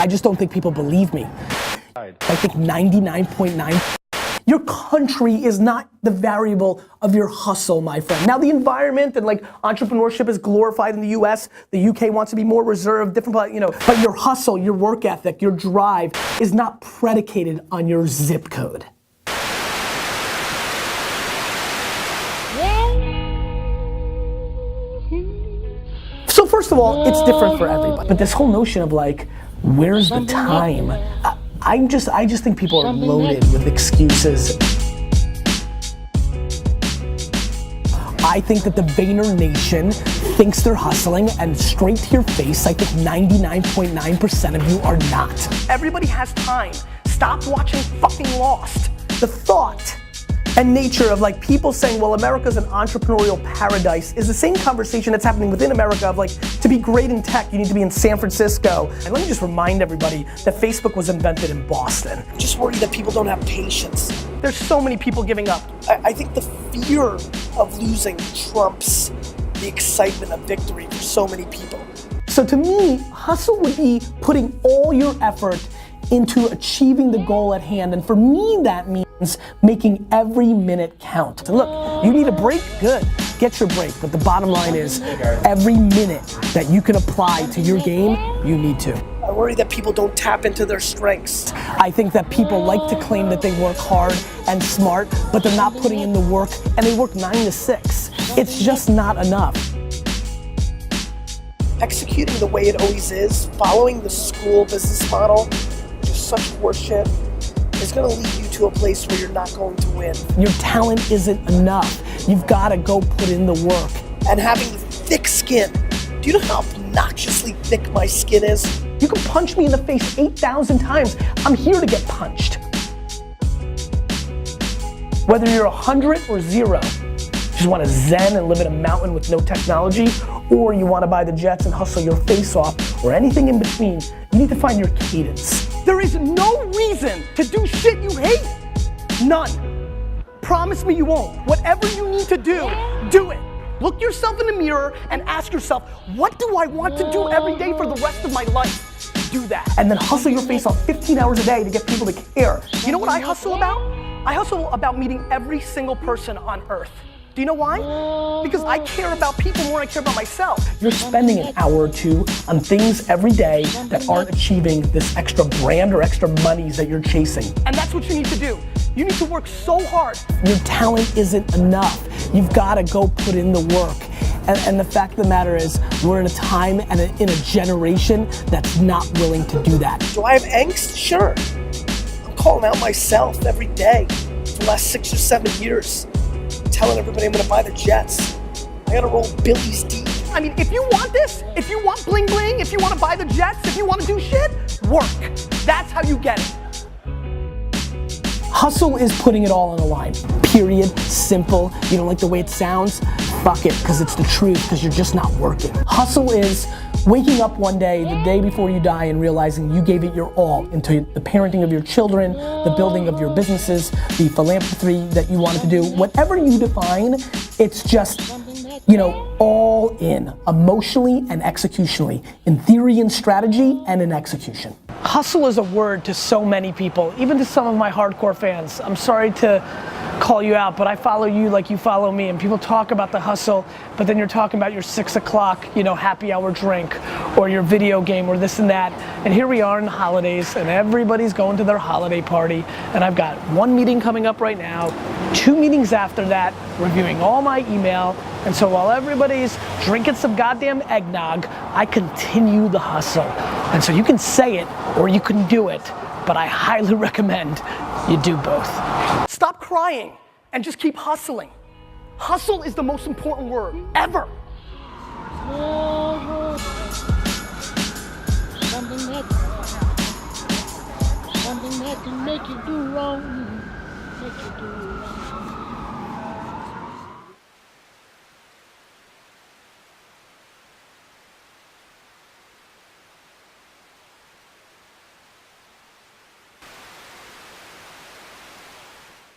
I just don't think people believe me. I think 99.9%. Your country is not the variable of your hustle, my friend. Now the environment and like entrepreneurship is glorified in the US. The UK wants to be more reserved, different, but your hustle, your work ethic, your drive is not predicated on your zip code. So first of all, it's different for everybody. But this whole notion of like, where's the time? I just think people are loaded with excuses. I think that the Vayner Nation thinks they're hustling, and straight to your face, I think 99.9% of you are not. Everybody has time. Stop watching fucking Lost. The thought and nature of like people saying, well, America's an entrepreneurial paradise is the same conversation that's happening within America of like, to be great in tech, you need to be in San Francisco. And let me just remind everybody that Facebook was invented in Boston. I'm just worried that people don't have patience. There's so many people giving up. I think the fear of losing trumps the excitement of victory for so many people. So to me, hustle would be putting all your effort into achieving the goal at hand. And for me, that means making every minute count. So look, you need a break? Good, get your break. But the bottom line is, every minute that you can apply to your game, you need to. I worry that people don't tap into their strengths. I think that people like to claim that they work hard and smart, but they're not putting in the work, and they work 9 to 6. It's just not enough. Executing the way it always is, following the school business model, just such horseshit, is gonna lead you to a place where you're not going to win. Your talent isn't enough. You've gotta go put in the work. And having thick skin. Do you know how obnoxiously thick my skin is? You can punch me in the face 8,000 times. I'm here to get punched. Whether you're 100 or 0, you just wanna zen and live in a mountain with no technology, or you wanna buy the jets and hustle your face off, or anything in between, you need to find your cadence. There is no reason to do shit you hate. None. Promise me you won't. Whatever you need to do it. Look yourself in the mirror and ask yourself, what do I want to do every day for the rest of my life? Do that. And then hustle your face off 15 hours a day to get people to care. You know what I hustle about? I hustle about meeting every single person on earth. Do you know why? Because I care about people more than I care about myself. You're spending an hour or two on things every day that aren't achieving this extra brand or extra monies that you're chasing. And that's what you need to do. You need to work so hard. Your talent isn't enough. You've gotta go put in the work. And the fact of the matter is, we're in a time and in a generation that's not willing to do that. Do I have angst? Sure. I'm calling out myself every day for the last 6 or 7 years. Telling everybody I'm gonna buy the jets. I gotta roll Billy's deep. I mean, if you want this, if you want bling bling, if you wanna buy the jets, if you wanna do shit, work. That's how you get it. Hustle is putting it all on the line. Period. Simple. You don't like the way it sounds? Fuck it, because it's the truth, because you're just not working. Hustle is waking up one day, the day before you die, and realizing you gave it your all into the parenting of your children, the building of your businesses, the philanthropy that you wanted to do. Whatever you define, it's just, all in, emotionally and executionally, in theory and strategy and in execution. Hustle is a word to so many people, even to some of my hardcore fans. I'm sorry to call you out, but I follow you like you follow me, and people talk about the hustle, but then you're talking about your 6 o'clock, happy hour drink, or your video game, or this and that. And here we are in the holidays, and everybody's going to their holiday party, and I've got 1 meeting coming up right now, 2 meetings after that, reviewing all my email, and so while everybody's drinking some goddamn eggnog, I continue the hustle. And so you can say it, or you can do it, but I highly recommend you do both. Stop crying and just keep hustling. Hustle is the most important word ever. Something that can make you do wrong, make you do right.